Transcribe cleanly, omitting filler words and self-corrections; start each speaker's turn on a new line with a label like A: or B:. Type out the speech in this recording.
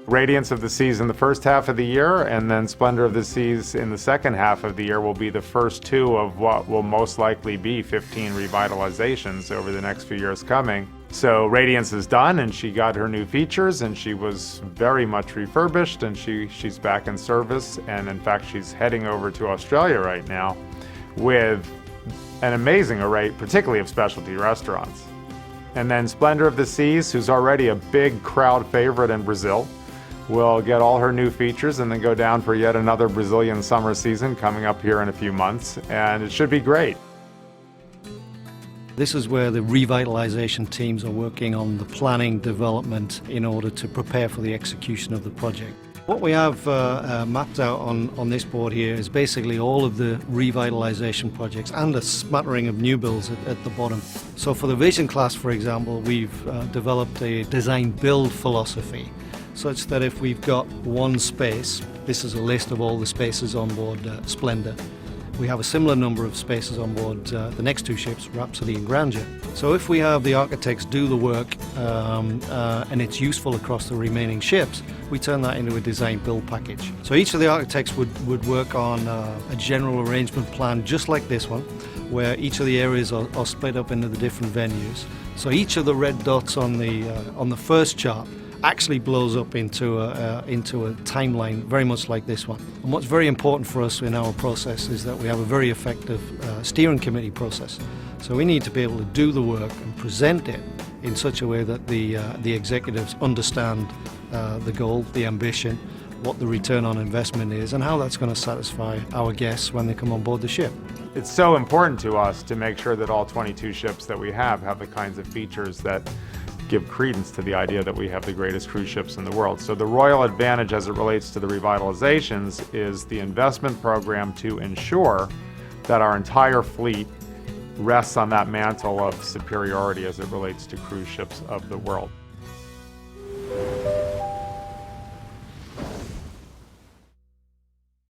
A: Radiance of the Seas in the first half of the year, and then Splendour of the Seas in the second half of the year will be the first two of what will most likely be 15 revitalizations over the next few years coming. So Radiance is done, and she got her new features, and she was very much refurbished, and she's back in service, and in fact she's heading over to Australia right now with an amazing array, particularly of specialty restaurants. And then Splendour of the Seas, who's already a big crowd favorite in Brazil, will get all her new features and then go down for yet another Brazilian summer season coming up here in a few months, and it should be great.
B: This is where the revitalization teams are working on the planning development in order to prepare for the execution of the project. What we have mapped out on this board here is basically all of the revitalization projects and a smattering of new builds at the bottom. So for the Vision class, for example, we've developed a design-build philosophy, such that if we've got one space, this is a list of all the spaces on board Splendour. We have a similar number of spaces on board the next two ships, Rhapsody and Grandeur. So if we have the architects do the work and it's useful across the remaining ships, we turn that into a design-build package. So each of the architects would work on a general arrangement plan just like this one, where each of the areas are split up into the different venues. So each of the red dots on the first chart actually blows up into a timeline very much like this one. And what's very important for us in our process is that we have a very effective steering committee process. So we need to be able to do the work and present it in such a way that the executives understand the goal, the ambition, what the return on investment is, and how that's going to satisfy our guests when they come on board the ship.
A: It's so important to us to make sure that all 22 ships that we have the kinds of features that give credence to the idea that we have the greatest cruise ships in the world. So the royal advantage as it relates to the revitalizations is the investment program to ensure that our entire fleet rests on that mantle of superiority as it relates to cruise ships of the world.